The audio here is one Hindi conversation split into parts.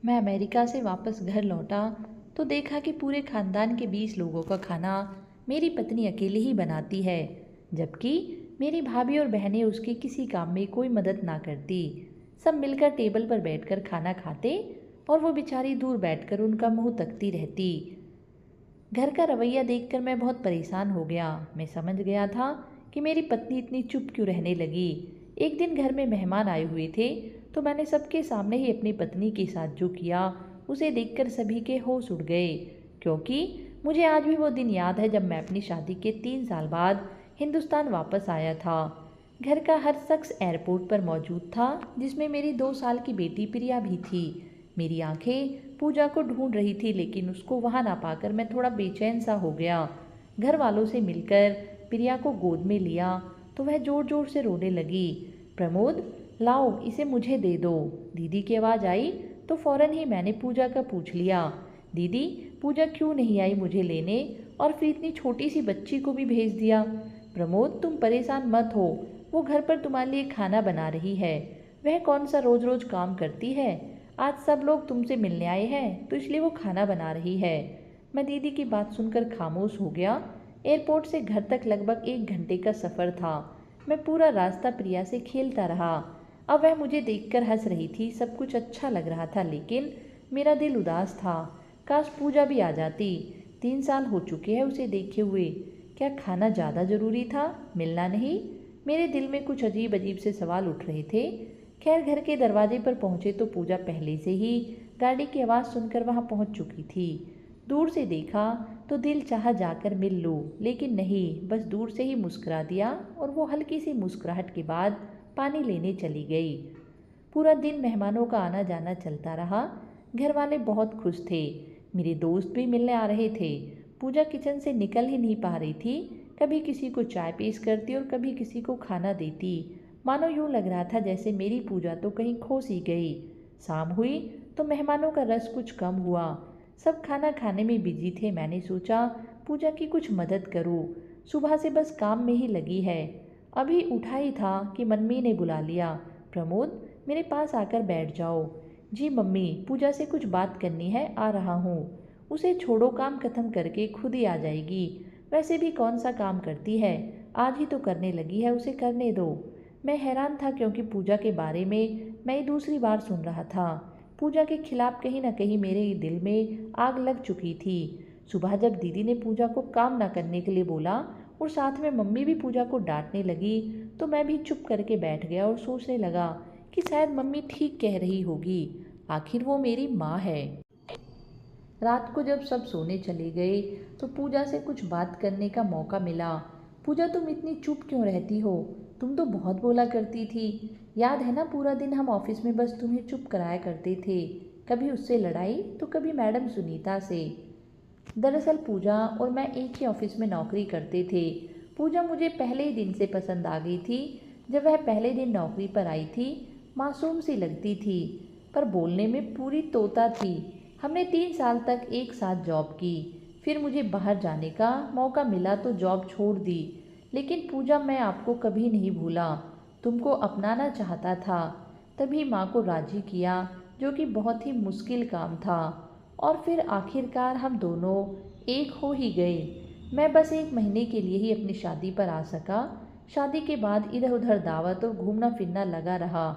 मैं अमेरिका से वापस घर लौटा तो देखा कि पूरे खानदान के 20 लोगों का खाना मेरी पत्नी अकेले ही बनाती है, जबकि मेरी भाभी और बहनें उसके किसी काम में कोई मदद ना करती। सब मिलकर टेबल पर बैठकर खाना खाते और वो बेचारी दूर बैठकर उनका मुंह तकती रहती। घर का रवैया देखकर मैं बहुत परेशान हो गया। मैं समझ गया था कि मेरी पत्नी इतनी चुप क्यों रहने लगी। एक दिन घर में मेहमान आए हुए थे तो मैंने सबके सामने ही अपनी पत्नी के साथ जो किया उसे देखकर सभी के होश उड़ गए, क्योंकि मुझे आज भी वो दिन याद है जब मैं अपनी शादी के 3 साल बाद हिंदुस्तान वापस आया था। घर का हर शख्स एयरपोर्ट पर मौजूद था, जिसमें मेरी 2 साल की बेटी प्रिया भी थी। मेरी आंखें पूजा को ढूंढ रही थी, लेकिन उसको वहां ना पाकर मैं थोड़ा बेचैन सा हो गया। घर वालों से मिलकर प्रिया को गोद में लिया तो वह जोर जोर से रोने लगी। प्रमोद, लाओ इसे मुझे दे दो। दीदी की आवाज़ आई तो फौरन ही मैंने पूजा का पूछ लिया, दीदी पूजा क्यों नहीं आई मुझे लेने, और फिर इतनी छोटी सी बच्ची को भी भेज दिया। प्रमोद, तुम परेशान मत हो, वो घर पर तुम्हारे लिए खाना बना रही है। वह कौन सा रोज रोज काम करती है। आज सब लोग तुमसे मिलने आए हैं तो इसलिए वो खाना बना रही है। मैं दीदी की बात सुनकर खामोश हो गया। एयरपोर्ट से घर तक लगभग 1 घंटे का सफ़र था। मैं पूरा रास्ता प्रिया से खेलता रहा। अब वह मुझे देखकर हंस रही थी, सब कुछ अच्छा लग रहा था, लेकिन मेरा दिल उदास था। काश पूजा भी आ जाती। 3 साल हो चुके हैं उसे देखे हुए। क्या खाना ज़्यादा ज़रूरी था, मिलना नहीं? मेरे दिल में कुछ अजीब अजीब से सवाल उठ रहे थे। खैर, घर के दरवाजे पर पहुंचे तो पूजा पहले से ही गाड़ी की आवाज़ सुनकर वहां पहुंच चुकी थी। दूर से देखा तो दिल चाहा जाकर मिल लूं, लेकिन नहीं, बस दूर से ही मुस्कुरा दिया और वो हल्की सी मुस्कुराहट के बाद पानी लेने चली गई। पूरा दिन मेहमानों का आना जाना चलता रहा। घर वाले बहुत खुश थे। मेरे दोस्त भी मिलने आ रहे थे। पूजा किचन से निकल ही नहीं पा रही थी। कभी किसी को चाय पेश करती और कभी किसी को खाना देती। मानो यूं लग रहा था जैसे मेरी पूजा तो कहीं खो सी गई। शाम हुई तो मेहमानों का रस कुछ कम हुआ। सब खाना खाने में बिजी थे। मैंने सोचा पूजा की कुछ मदद करूं। सुबह से बस काम में ही लगी है। अभी उठा ही था कि मम्मी ने बुला लिया, प्रमोद मेरे पास आकर बैठ जाओ। जी मम्मी, पूजा से कुछ बात करनी है, आ रहा हूँ। उसे छोड़ो, काम खत्म करके खुद ही आ जाएगी। वैसे भी कौन सा काम करती है, आज ही तो करने लगी है, उसे करने दो। मैं हैरान था क्योंकि पूजा के बारे में मैं ये दूसरी बार सुन रहा था। पूजा के खिलाफ कहीं ना कहीं मेरे दिल में आग लग चुकी थी। सुबह जब दीदी ने पूजा को काम ना करने के लिए बोला और साथ में मम्मी भी पूजा को डांटने लगी, तो मैं भी चुप करके बैठ गया और सोचने लगा कि शायद मम्मी ठीक कह रही होगी। आखिर वो मेरी माँ है। रात को जब सब सोने चले गए तो पूजा से कुछ बात करने का मौका मिला। पूजा, तुम इतनी चुप क्यों रहती हो? तुम तो बहुत बोला करती थी। याद है ना, पूरा दिन हम ऑफिस में बस तुम्हें चुप कराया करते थे। कभी उससे लड़ाई तो कभी मैडम सुनीता से। दरअसल पूजा और मैं एक ही ऑफिस में नौकरी करते थे। पूजा मुझे पहले ही दिन से पसंद आ गई थी। जब वह पहले दिन नौकरी पर आई थी, मासूम सी लगती थी, पर बोलने में पूरी तोता थी। हमने 3 साल तक एक साथ जॉब की। फिर मुझे बाहर जाने का मौका मिला तो जॉब छोड़ दी। लेकिन पूजा, मैं आपको कभी नहीं भूला। तुमको अपनाना चाहता था, तभी माँ को राजी किया, जो कि बहुत ही मुश्किल काम था। और फिर आखिरकार हम दोनों एक हो ही गए। मैं बस 1 महीने के लिए ही अपनी शादी पर आ सका। शादी के बाद इधर उधर दावत और घूमना फिरना लगा रहा।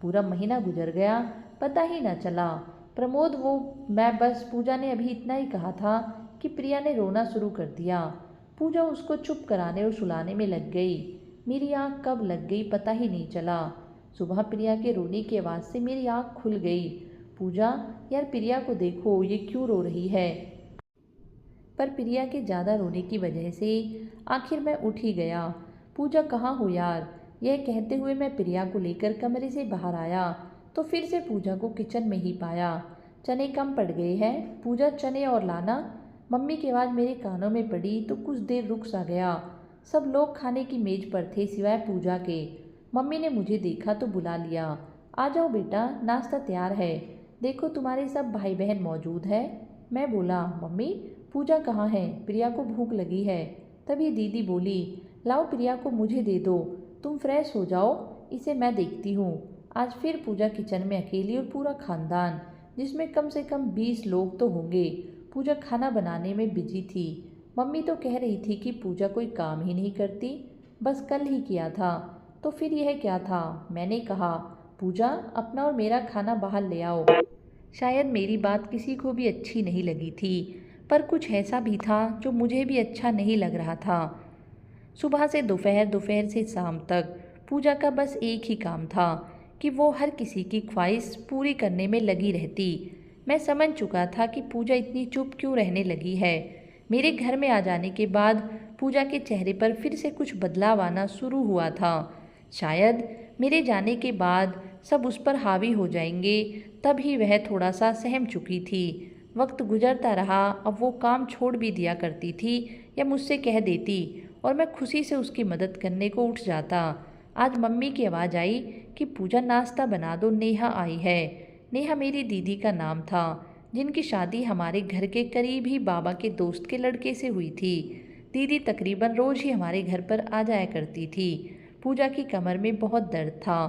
पूरा महीना गुजर गया, पता ही न चला। प्रमोद, वो मैं बस पूजा ने अभी इतना ही कहा था कि प्रिया ने रोना शुरू कर दिया। पूजा उसको चुप कराने और सुलाने में लग गई। मेरी आँख कब लग गई पता ही नहीं चला। सुबह प्रिया के रोने की आवाज़ से मेरी आँख खुल गई। पूजा, यार प्रिया को देखो, ये क्यों रो रही है। पर प्रिया के ज़्यादा रोने की वजह से आखिर मैं उठ ही गया। पूजा, कहाँ हो यार? यह कहते हुए मैं प्रिया को लेकर कमरे से बाहर आया तो फिर से पूजा को किचन में ही पाया। चने कम पड़ गए हैं पूजा, चने और लाना। मम्मी की आवाज़ मेरे कानों में पड़ी तो कुछ देर रुक सा गया। सब लोग खाने की मेज पर थे सिवाय पूजा के। मम्मी ने मुझे देखा तो बुला लिया, आ जाओ बेटा, नाश्ता तैयार है। देखो तुम्हारे सब भाई बहन मौजूद है। मैं बोला, मम्मी पूजा कहाँ है, प्रिया को भूख लगी है। तभी दीदी बोली, लाओ प्रिया को मुझे दे दो, तुम फ्रेश हो जाओ, इसे मैं देखती हूँ। आज फिर पूजा किचन में अकेली और पूरा खानदान। जिसमें कम से कम 20 लोग तो होंगे। पूजा खाना बनाने में बिजी थी। मम्मी तो कह रही थी कि पूजा कोई काम ही नहीं करती, बस कल ही किया था। तो फिर यह क्या था? मैंने कहा, पूजा अपना और मेरा खाना बाहर ले आओ। शायद मेरी बात किसी को भी अच्छी नहीं लगी थी, पर कुछ ऐसा भी था जो मुझे भी अच्छा नहीं लग रहा था। सुबह से दोपहर, दोपहर से शाम तक पूजा का बस एक ही काम था कि वो हर किसी की ख्वाहिश पूरी करने में लगी रहती। मैं समझ चुका था कि पूजा इतनी चुप क्यों रहने लगी है। मेरे घर में आ जाने के बाद पूजा के चेहरे पर फिर से कुछ बदलाव आना शुरू हुआ था। शायद मेरे जाने के बाद सब उस पर हावी हो जाएंगे, तब ही वह थोड़ा सा सहम चुकी थी। वक्त गुजरता रहा, अब वो काम छोड़ भी दिया करती थी या मुझसे कह देती और मैं खुशी से उसकी मदद करने को उठ जाता। आज मम्मी की आवाज़ आई कि पूजा नाश्ता बना दो, नेहा आई है। नेहा मेरी दीदी का नाम था, जिनकी शादी हमारे घर के करीब ही बाबा के दोस्त के लड़के से हुई थी। दीदी तकरीबन रोज़ ही हमारे घर पर आ जाया करती थी। पूजा की कमर में बहुत दर्द था।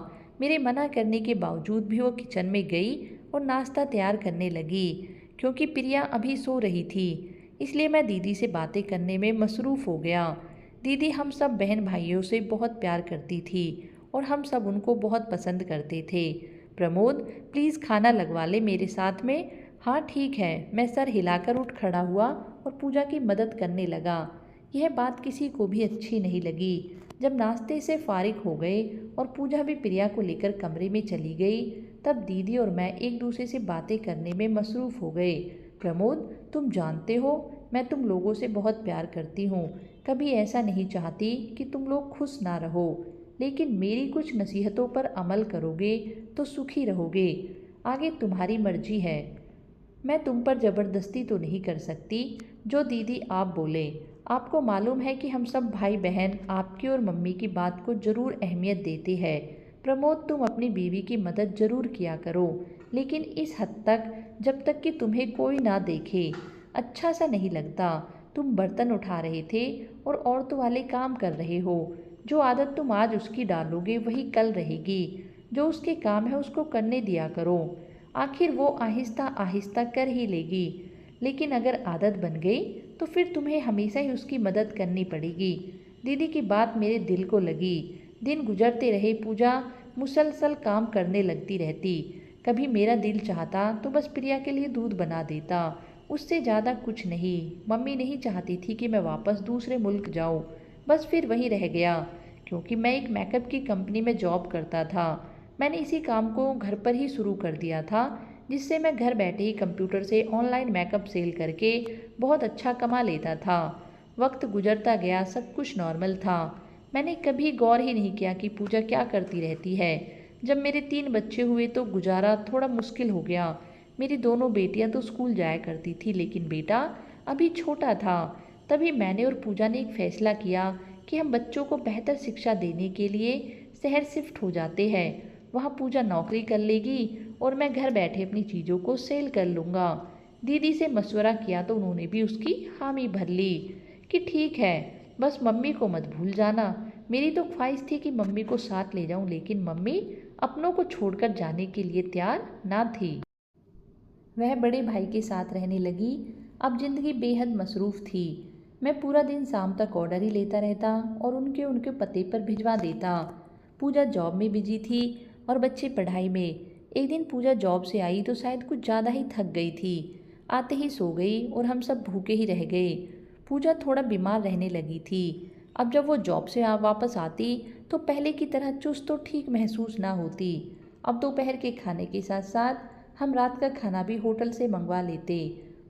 मेरे मना करने के बावजूद भी वो किचन में गई और नाश्ता तैयार करने लगी। क्योंकि प्रिया अभी सो रही थी, इसलिए मैं दीदी से बातें करने में मसरूफ़ हो गया। दीदी हम सब बहन भाइयों से बहुत प्यार करती थी और हम सब उनको बहुत पसंद करते थे। प्रमोद, प्लीज़ खाना लगवा ले मेरे साथ में। हाँ ठीक है। मैं सर हिलाकर उठ खड़ा हुआ और पूजा की मदद करने लगा। यह बात किसी को भी अच्छी नहीं लगी। जब नाश्ते से फारिग हो गए और पूजा भी प्रिया को लेकर कमरे में चली गई, तब दीदी और मैं एक दूसरे से बातें करने में मसरूफ़ हो गए। प्रमोद, तुम जानते हो मैं तुम लोगों से बहुत प्यार करती हूँ। कभी ऐसा नहीं चाहती कि तुम लोग खुश ना रहो, लेकिन मेरी कुछ नसीहतों पर अमल करोगे तो सुखी रहोगे। आगे तुम्हारी मर्जी है। मैं तुम पर ज़बरदस्ती तो नहीं कर सकती। जो दीदी आप बोले। आपको मालूम है कि हम सब भाई बहन आपकी और मम्मी की बात को ज़रूर अहमियत देते हैं। प्रमोद, तुम अपनी बीवी की मदद ज़रूर किया करो, लेकिन इस हद तक जब तक कि तुम्हें कोई ना देखे। अच्छा सा नहीं लगता। तुम बर्तन उठा रहे थे और औरतों वाले काम कर रहे हो। जो आदत तुम आज उसकी डालोगे वही कल रहेगी। जो उसके काम है उसको करने दिया करो। आखिर वो आहिस्ता आहिस्ता कर ही लेगी। लेकिन अगर आदत बन गई तो फिर तुम्हें हमेशा ही उसकी मदद करनी पड़ेगी। दीदी की बात मेरे दिल को लगी। दिन गुजरते रहे, पूजा मुसलसल काम करने लगती रहती। कभी मेरा दिल चाहता तो बस प्रिया के लिए दूध बना देता, उससे ज़्यादा कुछ नहीं। मम्मी नहीं चाहती थी कि मैं वापस दूसरे मुल्क जाऊँ, बस फिर वहीं रह गया। क्योंकि मैं एक मेकअप की कंपनी में जॉब करता था, मैंने इसी काम को घर पर ही शुरू कर दिया था, जिससे मैं घर बैठे ही कंप्यूटर से ऑनलाइन मेकअप सेल करके बहुत अच्छा कमा लेता था। वक्त गुजरता गया, सब कुछ नॉर्मल था। मैंने कभी गौर ही नहीं किया कि पूजा क्या करती रहती है। जब मेरे 3 बच्चे हुए तो गुजारा थोड़ा मुश्किल हो गया। मेरी दोनों बेटियां तो स्कूल जाया करती थी, लेकिन बेटा अभी छोटा था। तभी मैंने और पूजा ने एक फ़ैसला किया कि हम बच्चों को बेहतर शिक्षा देने के लिए शहर शिफ्ट हो जाते हैं। वहाँ पूजा नौकरी कर लेगी और मैं घर बैठे अपनी चीज़ों को सेल कर लूँगा। दीदी से मशवरा किया तो उन्होंने भी उसकी हामी भर ली कि ठीक है, बस मम्मी को मत भूल जाना। मेरी तो ख्वाहिश थी कि मम्मी को साथ ले जाऊं, लेकिन मम्मी अपनों को छोड़कर जाने के लिए तैयार ना थी। वह बड़े भाई के साथ रहने लगी। अब जिंदगी बेहद मसरूफ़ थी। मैं पूरा दिन शाम तक ऑर्डर ही लेता रहता और उनके उनके पते पर भिजवा देता। पूजा जॉब में बिजी थी और बच्चे पढ़ाई में। एक दिन पूजा जॉब से आई तो शायद कुछ ज़्यादा ही थक गई थी। आते ही सो गई और हम सब भूखे ही रह गए। पूजा थोड़ा बीमार रहने लगी थी। अब जब वो जॉब से वापस आती तो पहले की तरह चुस्त तो ठीक महसूस ना होती। अब दोपहर के खाने के साथ साथ हम रात का खाना भी होटल से मंगवा लेते।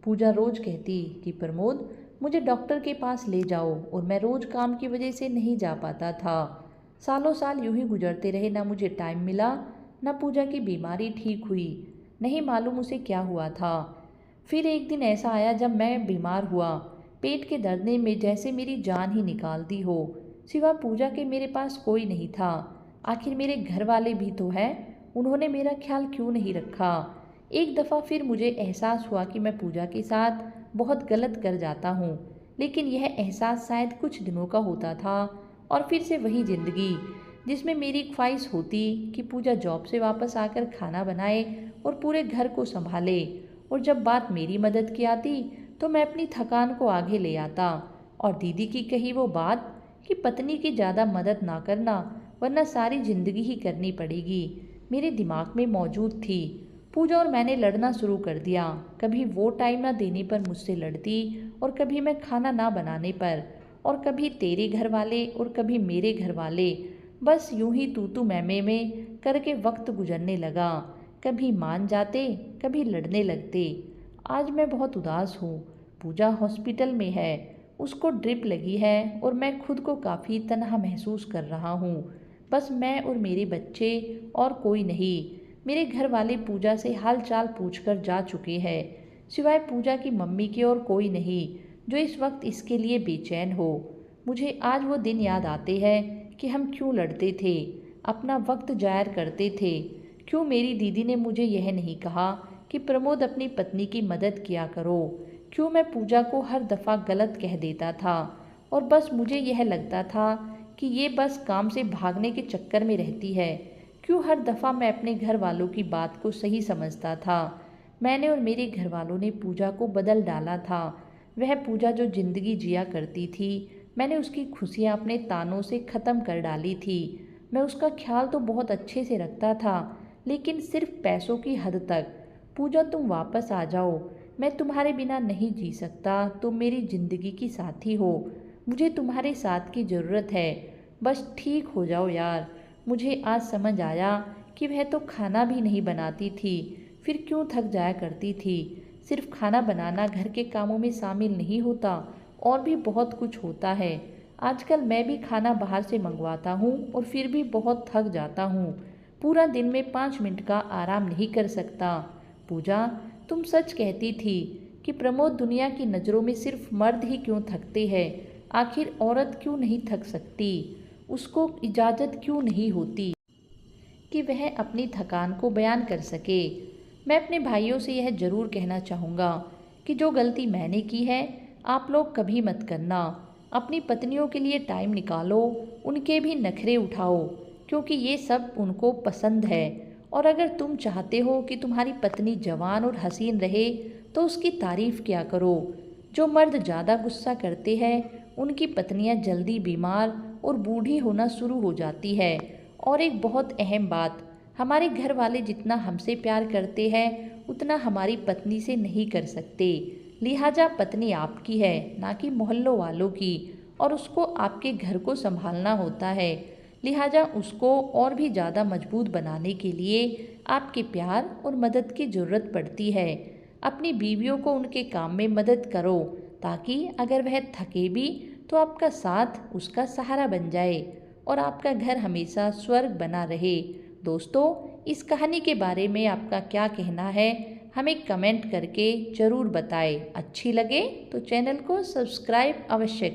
पूजा रोज़ कहती कि प्रमोद, मुझे डॉक्टर के पास ले जाओ, और मैं रोज़ काम की वजह से नहीं जा पाता था। सालों साल यूं ही गुजरते रहे, ना मुझे टाइम मिला, ना पूजा की बीमारी ठीक हुई। नहीं मालूम उसे क्या हुआ था। फिर एक दिन ऐसा आया जब मैं बीमार हुआ। पेट के दर्द ने में जैसे मेरी जान ही निकाल दी हो। सिवा पूजा के मेरे पास कोई नहीं था। आखिर मेरे घर वाले भी तो हैं, उन्होंने मेरा ख्याल क्यों नहीं रखा। एक दफ़ा फिर मुझे एहसास हुआ कि मैं पूजा के साथ बहुत गलत कर जाता हूँ, लेकिन यह एहसास शायद कुछ दिनों का होता था। और फिर से वही ज़िंदगी जिसमें मेरी ख्वाहिश होती कि पूजा जॉब से वापस आकर खाना बनाए और पूरे घर को संभाले। और जब बात मेरी मदद की आती तो मैं अपनी थकान को आगे ले आता। और दीदी की कही वो बात कि पत्नी की ज़्यादा मदद ना करना, वरना सारी जिंदगी ही करनी पड़ेगी, मेरे दिमाग में मौजूद थी। पूजा और मैंने लड़ना शुरू कर दिया। कभी वो टाइम ना देने पर मुझसे लड़ती, और कभी मैं खाना ना बनाने पर, और कभी तेरे घर वाले और कभी मेरे घर वाले। बस यूं ही तू मैं में करके वक्त गुजरने लगा। कभी मान जाते, कभी लड़ने लगते। आज मैं बहुत उदास हूँ। पूजा हॉस्पिटल में है, उसको ड्रिप लगी है, और मैं खुद को काफ़ी तन्हा महसूस कर रहा हूँ। बस मैं और मेरे बच्चे, और कोई नहीं। मेरे घर वाले पूजा से हाल चाल पूछकर जा चुके हैं, सिवाय पूजा की मम्मी के और कोई नहीं जो इस वक्त इसके लिए बेचैन हो। मुझे आज वो दिन याद आते हैं कि हम क्यों लड़ते थे, अपना वक्त जाया करते थे। क्यों मेरी दीदी ने मुझे यह नहीं कहा कि प्रमोद अपनी पत्नी की मदद किया करो। क्यों मैं पूजा को हर दफ़ा गलत कह देता था, और बस मुझे यह लगता था कि ये बस काम से भागने के चक्कर में रहती है। क्यों हर दफ़ा मैं अपने घर वालों की बात को सही समझता था। मैंने और मेरे घर वालों ने पूजा को बदल डाला था। वह पूजा जो ज़िंदगी जिया करती थी, मैंने उसकी खुशियाँ अपने तानों से ख़त्म कर डाली थी। मैं उसका ख्याल तो बहुत अच्छे से रखता था, लेकिन सिर्फ पैसों की हद तक। पूजा तुम वापस आ जाओ, मैं तुम्हारे बिना नहीं जी सकता। तुम मेरी ज़िंदगी की साथी हो, मुझे तुम्हारे साथ की ज़रूरत है। बस ठीक हो जाओ यार। मुझे आज समझ आया कि वह तो खाना भी नहीं बनाती थी, फिर क्यों थक जाया करती थी। सिर्फ खाना बनाना घर के कामों में शामिल नहीं होता, और भी बहुत कुछ होता है। आजकल मैं भी खाना बाहर से मंगवाता हूँ, और फिर भी बहुत थक जाता हूँ। पूरा दिन में 5 मिनट का आराम नहीं कर सकता। पूजा, तुम सच कहती थी कि प्रमोद दुनिया की नज़रों में सिर्फ मर्द ही क्यों थकते हैं। आखिर औरत क्यों नहीं थक सकती? उसको इजाज़त क्यों नहीं होती कि वह अपनी थकान को बयान कर सके? मैं अपने भाइयों से यह ज़रूर कहना चाहूँगा कि जो गलती मैंने की है, आप लोग कभी मत करना। अपनी पत्नियों के लिए टाइम निकालो, उनके भी नखरे उठाओ, क्योंकि ये सब उनको पसंद है। और अगर तुम चाहते हो कि तुम्हारी पत्नी जवान और हसीन रहे, तो उसकी तारीफ़ किया करो। जो मर्द ज़्यादा गुस्सा करते हैं, उनकी पत्नियां जल्दी बीमार और बूढ़ी होना शुरू हो जाती है। और एक बहुत अहम बात, हमारे घर वाले जितना हमसे प्यार करते हैं, उतना हमारी पत्नी से नहीं कर सकते। लिहाजा पत्नी आपकी है, ना कि मोहल्लों वालों की, और उसको आपके घर को संभालना होता है। लिहाजा उसको और भी ज़्यादा मजबूत बनाने के लिए आपके प्यार और मदद की ज़रूरत पड़ती है। अपनी बीवियों को उनके काम में मदद करो, ताकि अगर वह थके भी तो आपका साथ उसका सहारा बन जाए, और आपका घर हमेशा स्वर्ग बना रहे। दोस्तों, इस कहानी के बारे में आपका क्या कहना है, हमें कमेंट करके ज़रूर बताएं। अच्छी लगे तो चैनल को सब्सक्राइब अवश्य